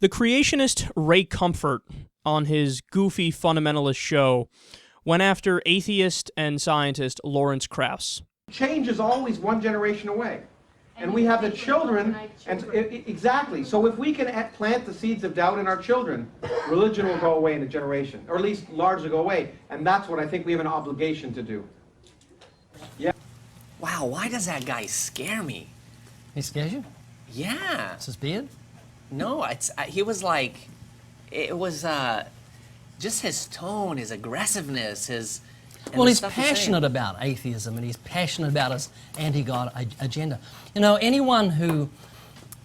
The creationist Ray Comfort, on his goofy fundamentalist show, went after atheist and scientist Lawrence Krauss. Change is always one generation away. And we have the children, and exactly. So if we can plant the seeds of doubt in our children, religion will go away in a generation, or at least largely go away. And that's what I think we have an obligation to do. Yeah. Wow, why does that guy scare me? He scares you? Yeah. It's his beard? No, he was like, it was just his tone, his aggressiveness, well, he's passionate about atheism, and he's passionate about his anti-God agenda. You know, anyone who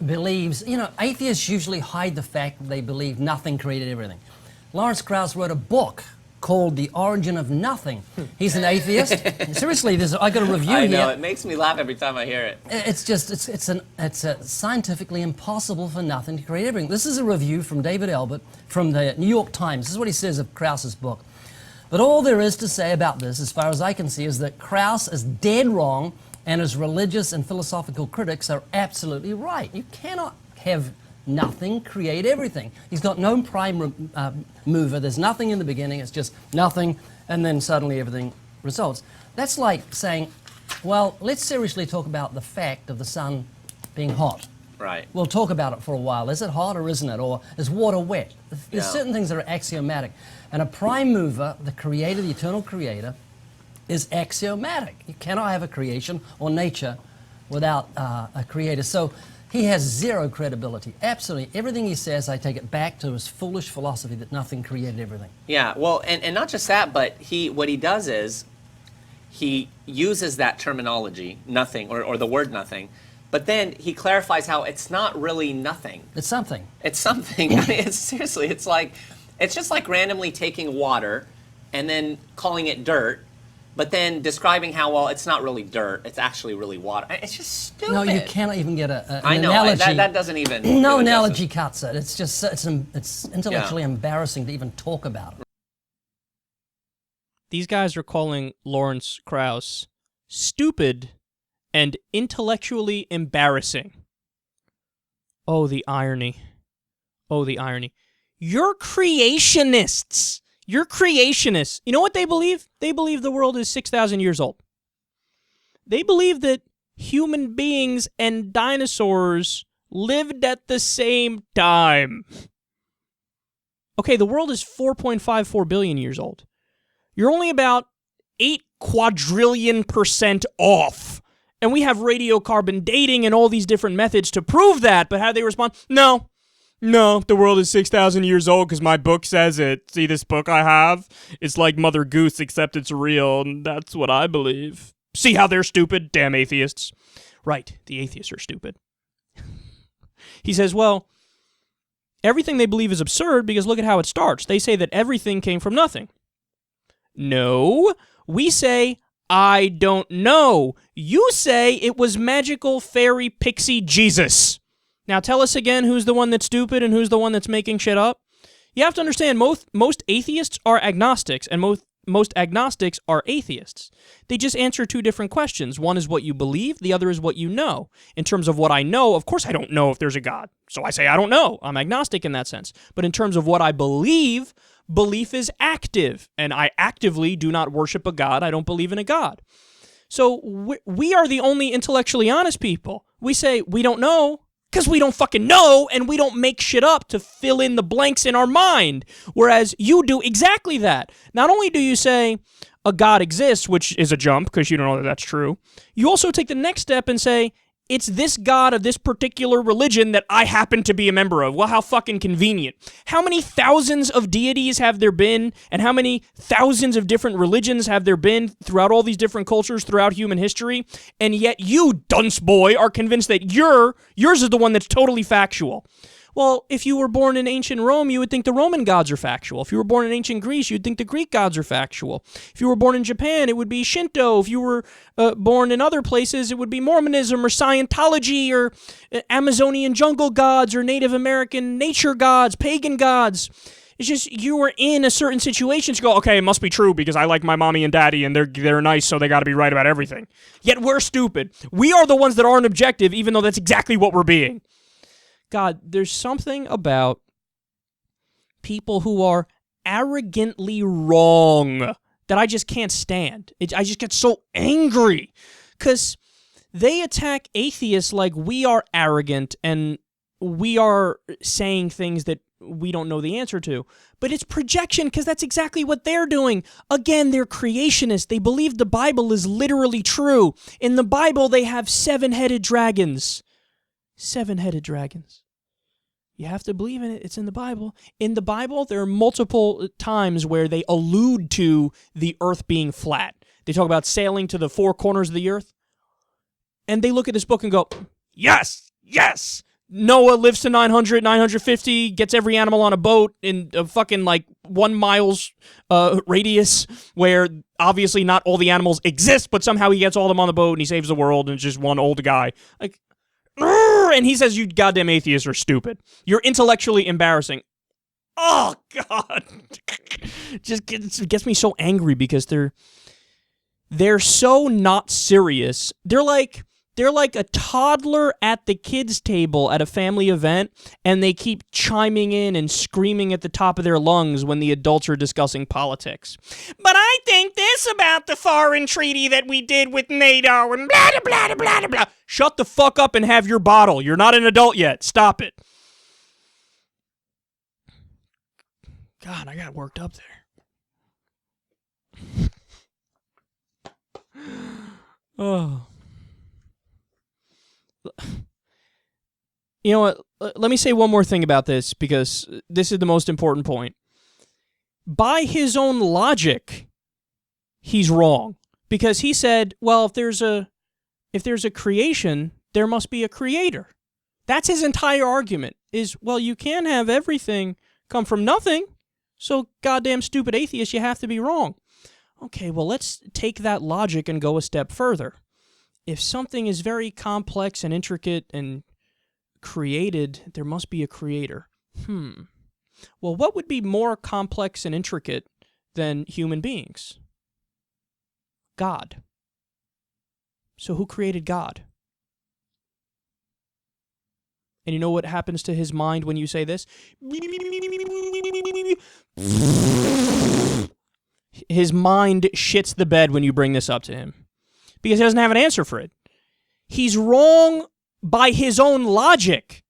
believes, atheists usually hide the fact that they believe nothing created everything. Lawrence Krauss wrote a book called The Origin of Nothing. He's an atheist. Seriously, I got a review I know, here. it makes me laugh every time I hear it. It's scientifically impossible for nothing to create everything. This is a review from David Albert from the New York Times. This is what he says of Krauss's book. But all there is to say about this, as far as I can see, is that Krauss is dead wrong and his religious and philosophical critics are absolutely right. You cannot have nothing create everything. He's got no prime mover. There's nothing in the beginning. It's just nothing, and then suddenly everything results. That's like saying, well, let's seriously talk about the fact of the sun being hot. Right. We'll talk about it for a while. Is it hot or isn't it? Or is water wet? There's certain things that are axiomatic. And a prime mover, the creator, the eternal creator, is axiomatic. You cannot have a creation or nature without a creator. So he has zero credibility. Absolutely. Everything he says, I take it back to his foolish philosophy that nothing created everything. Yeah, well, and not just that, but what he does is he uses that terminology, nothing, or the word nothing, but then he clarifies how it's not really nothing. It's something. It's something. I mean, seriously, it's just like randomly taking water and then calling it dirt, but then describing how, well, it's not really dirt, it's actually really water. It's just stupid. No, you cannot even get an I know, analogy. that doesn't even... No really analogy cuts it. It's just, it's intellectually embarrassing to even talk about it. These guys are calling Lawrence Krauss stupid and intellectually embarrassing. Oh, the irony. Oh, the irony. You're creationists. You're creationists. You know what they believe? They believe the world is 6,000 years old. They believe that human beings and dinosaurs lived at the same time. Okay, the world is 4.54 billion years old. You're only about 8 quadrillion% off. And we have radiocarbon dating and all these different methods to prove that, but how do they respond? No, the world is 6,000 years old because my book says it. See this book I have? It's like Mother Goose, except it's real, and that's what I believe. See how they're stupid? Damn atheists. Right, the atheists are stupid. He says, well, everything they believe is absurd because look at how it starts. They say that everything came from nothing. No, we say, I don't know. You say it was magical fairy pixie Jesus. Now tell us again who's the one that's stupid and who's the one that's making shit up. You have to understand most atheists are agnostics and most agnostics are atheists. They just answer two different questions. One is what you believe, the other is what you know. In terms of what I know, of course I don't know if there's a God. So I say I don't know. I'm agnostic in that sense. But in terms of what I believe, belief is active, and I actively do not worship a God. I don't believe in a God. So we are the only intellectually honest people. We say we don't know because we don't fucking know, and we don't make shit up to fill in the blanks in our mind, whereas you do exactly that. Not only do you say a God exists, which is a jump because you don't know that that's true, you also take the next step and say, it's this God of this particular religion that I happen to be a member of. Well, how fucking convenient. How many thousands of deities have there been, and how many thousands of different religions have there been throughout all these different cultures throughout human history, and yet you, dunce boy, are convinced that yours is the one that's totally factual. Well, if you were born in ancient Rome, you would think the Roman gods are factual. If you were born in ancient Greece, you'd think the Greek gods are factual. If you were born in Japan, it would be Shinto. If you were born in other places, it would be Mormonism or Scientology or Amazonian jungle gods or Native American nature gods, pagan gods. It's just you were in a certain situation to go, okay, it must be true because I like my mommy and daddy and they're nice, so they got to be right about everything. Yet we're stupid. We are the ones that aren't objective, even though that's exactly what we're being. God, there's something about people who are arrogantly wrong that I just can't stand. I just get so angry because they attack atheists like we are arrogant and we are saying things that we don't know the answer to. But it's projection because that's exactly what they're doing. Again, they're creationists. They believe the Bible is literally true. In the Bible, they have 7-headed dragons. 7-headed dragons. You have to believe in it. It's in the Bible. In the Bible, there are multiple times where they allude to the earth being flat. They talk about sailing to the 4 corners of the earth. And they look at this book and go, yes, yes. Noah lives to 900, 950, gets every animal on a boat in a fucking 1 mile's radius where obviously not all the animals exist, but somehow he gets all of them on the boat and he saves the world and it's just one old guy. And he says, you goddamn atheists are stupid. You're intellectually embarrassing. Oh, God. Just gets me so angry because they're so not serious. They're like a toddler at the kids' table at a family event, and they keep chiming in and screaming at the top of their lungs when the adults are discussing politics. But I think this about the foreign treaty that we did with NATO and blah, blah, blah, blah, blah. Shut the fuck up and have your bottle. You're not an adult yet. Stop it. God, I got worked up there. Oh. You know what? Let me say one more thing about this because this is the most important point. By his own logic, he's wrong because he said, well, if there's a creation, there must be a creator. That's his entire argument is, well, you can't have everything come from nothing. So goddamn stupid atheist, you have to be wrong. Okay, well, let's take that logic and go a step further. If something is very complex and intricate and created, there must be a creator. Well, what would be more complex and intricate than human beings? God. So who created God? And you know what happens to his mind when you say this? His mind shits the bed when you bring this up to him. Because he doesn't have an answer for it. He's wrong by his own logic.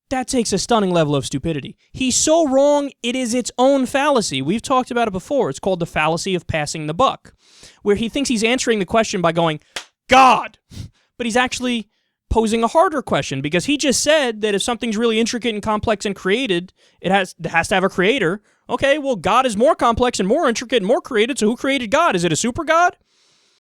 That takes a stunning level of stupidity. He's so wrong, it is its own fallacy. We've talked about it before. It's called the fallacy of passing the buck, where he thinks he's answering the question by going, God! But he's actually posing a harder question, because he just said that if something's really intricate and complex and created, it has to have a creator. Okay, well, God is more complex and more intricate and more created, so who created God? Is it a super God?